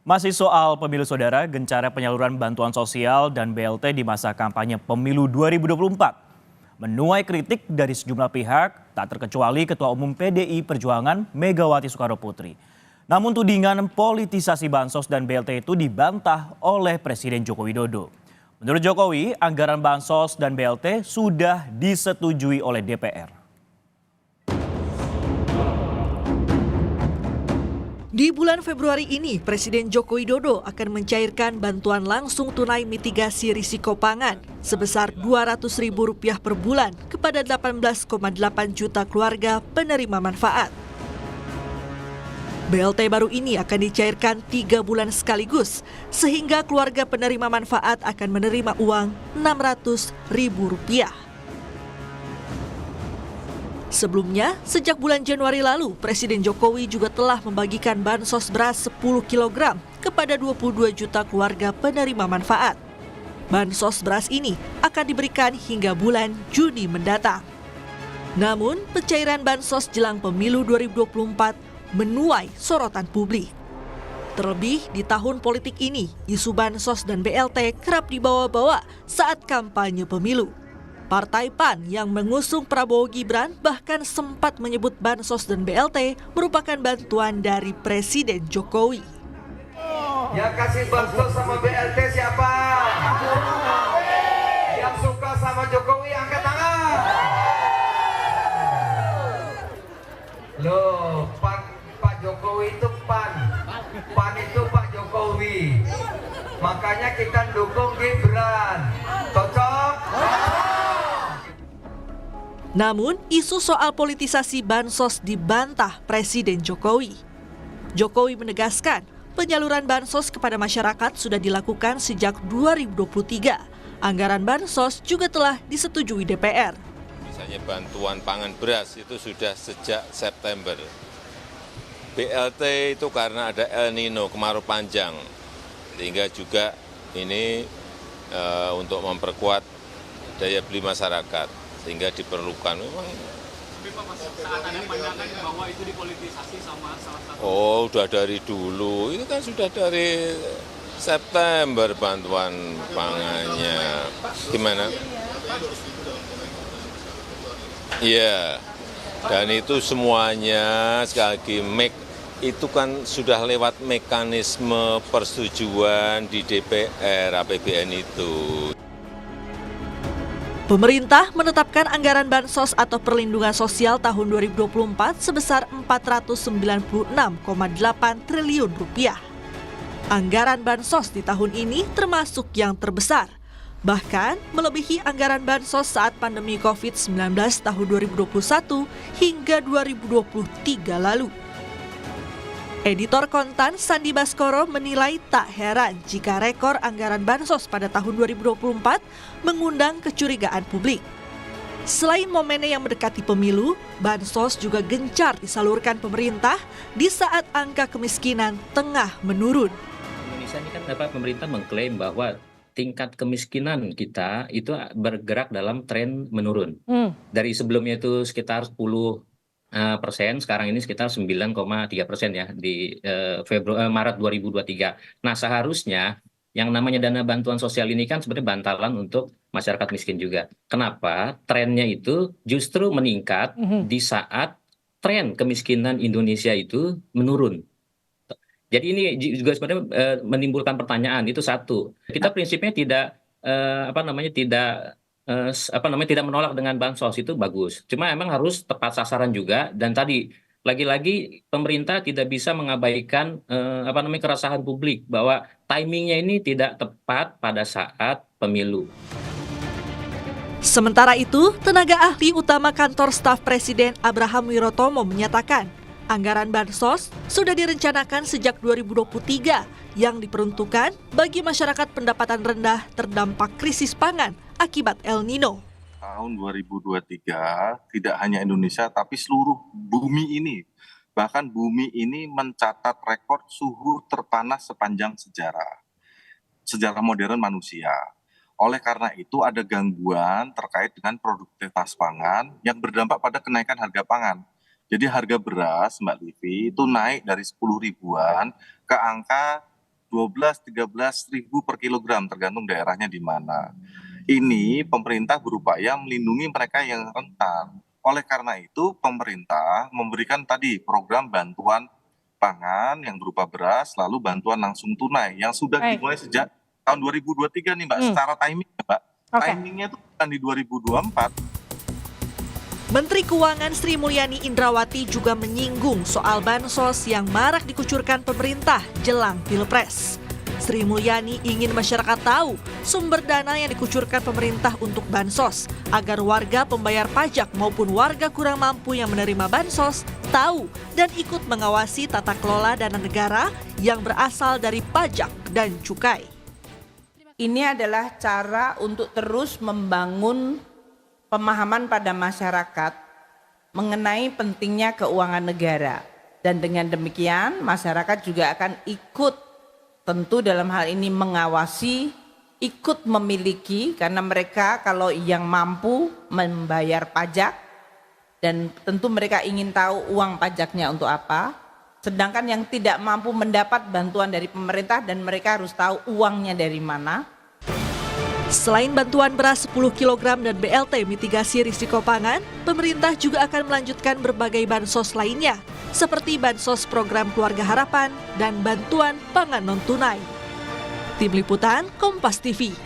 Masih soal pemilu saudara, gencara penyaluran bantuan sosial dan BLT di masa kampanye pemilu 2024 menuai kritik dari sejumlah pihak, tak terkecuali Ketua Umum PDI Perjuangan Megawati Soekarnoputri. Namun tudingan politisasi bansos dan BLT itu dibantah oleh Presiden Joko Widodo. Menurut Jokowi, anggaran bansos dan BLT sudah disetujui oleh DPR. Di bulan Februari ini, Presiden Joko Widodo akan mencairkan bantuan langsung tunai mitigasi risiko pangan sebesar Rp200.000 per bulan kepada 18,8 juta keluarga penerima manfaat. BLT baru ini akan dicairkan 3 bulan sekaligus, sehingga keluarga penerima manfaat akan menerima uang Rp600.000. Sebelumnya, sejak bulan Januari lalu, Presiden Jokowi juga telah membagikan bansos beras 10 kg kepada 22 juta keluarga penerima manfaat. Bansos beras ini akan diberikan hingga bulan Juni mendatang. Namun, pencairan bansos jelang pemilu 2024 menuai sorotan publik. Terlebih di tahun politik ini, isu bansos dan BLT kerap dibawa-bawa saat kampanye pemilu. Partai PAN yang mengusung Prabowo Gibran bahkan sempat menyebut bansos dan BLT merupakan bantuan dari Presiden Jokowi. Yang kasih bansos sama BLT siapa? Yang suka sama Jokowi angkat tangan. Loh, Pak Jokowi itu PAN. PAN itu Pak Jokowi. Makanya kita dukung Gibran. Cocok? Namun, isu soal politisasi bansos dibantah Presiden Jokowi. Jokowi menegaskan, penyaluran bansos kepada masyarakat sudah dilakukan sejak 2023. Anggaran bansos juga telah disetujui DPR. Misalnya bantuan pangan beras itu sudah sejak September. BLT itu karena ada El Nino, kemarau panjang. Sehingga juga ini untuk memperkuat daya beli masyarakat. Sehingga diperlukan memang. Tapi Pak, saat ada pandangan bahwa itu dipolitisasi sama salah satu. Oh, udah dari dulu. Itu kan sudah dari September bantuan pangannya. Gimana? Iya. Dan itu semuanya sekali lagi itu kan sudah lewat mekanisme persetujuan di DPR APBN itu. Pemerintah menetapkan anggaran bansos atau perlindungan sosial tahun 2024 sebesar Rp496,8 triliun. Anggaran bansos di tahun ini termasuk yang terbesar, bahkan melebihi anggaran bansos saat pandemi COVID-19 tahun 2021 hingga 2023 lalu. Editor Kontan Sandi Baskoro menilai tak heran jika rekor anggaran bansos pada tahun 2024 mengundang kecurigaan publik. Selain momennya yang mendekati pemilu, bansos juga gencar disalurkan pemerintah di saat angka kemiskinan tengah menurun. Indonesia ini kan pemerintah mengklaim bahwa tingkat kemiskinan kita itu bergerak dalam tren menurun. Dari sebelumnya itu sekitar 10%, sekarang ini sekitar 9,3% ya di Maret 2023. Nah, seharusnya yang namanya dana bantuan sosial ini kan sebenarnya bantalan untuk masyarakat miskin juga. Kenapa? Trennya itu justru meningkat di saat tren kemiskinan Indonesia itu menurun. Jadi ini juga sebenarnya menimbulkan pertanyaan, itu satu. Kita prinsipnya tidak tidak menolak dengan bansos, itu bagus. Cuma emang harus tepat sasaran juga, dan tadi lagi-lagi pemerintah tidak bisa mengabaikan keresahan publik bahwa timingnya ini tidak tepat pada saat pemilu. Sementara itu, tenaga ahli utama kantor staf Presiden Abraham Wirotomo menyatakan, anggaran bansos sudah direncanakan sejak 2023 yang diperuntukkan bagi masyarakat pendapatan rendah terdampak krisis pangan akibat El Nino. Tahun 2023 tidak hanya Indonesia tapi seluruh bumi ini, bahkan bumi ini mencatat rekor suhu terpanas sepanjang sejarah modern manusia. Oleh karena itu ada gangguan terkait dengan produktivitas pangan yang berdampak pada kenaikan harga pangan. Jadi harga beras, Mbak Livi, itu naik dari 10 ribuan ke angka 12-13 ribu per kilogram tergantung daerahnya di mana. Ini pemerintah berupaya melindungi mereka yang rentan. Oleh karena itu pemerintah memberikan tadi program bantuan pangan yang berupa beras, lalu bantuan langsung tunai yang sudah dimulai sejak tahun 2023 nih Mbak, secara timing Mbak. Timingnya itu bukan di 2024. Menteri Keuangan Sri Mulyani Indrawati juga menyinggung soal bansos yang marak dikucurkan pemerintah jelang Pilpres. Sri Mulyani ingin masyarakat tahu sumber dana yang dikucurkan pemerintah untuk bansos agar warga pembayar pajak maupun warga kurang mampu yang menerima bansos tahu dan ikut mengawasi tata kelola dana negara yang berasal dari pajak dan cukai. Ini adalah cara untuk terus membangun pemahaman pada masyarakat mengenai pentingnya keuangan negara. Dan dengan demikian masyarakat juga akan ikut tentu dalam hal ini mengawasi, ikut memiliki karena mereka kalau yang mampu membayar pajak dan tentu mereka ingin tahu uang pajaknya untuk apa. Sedangkan yang tidak mampu mendapat bantuan dari pemerintah dan mereka harus tahu uangnya dari mana. Selain bantuan beras 10 kg dan BLT mitigasi risiko pangan, pemerintah juga akan melanjutkan berbagai bansos lainnya, seperti bansos program Keluarga Harapan dan bantuan pangan non-tunai. Tim Liputan Kompas TV.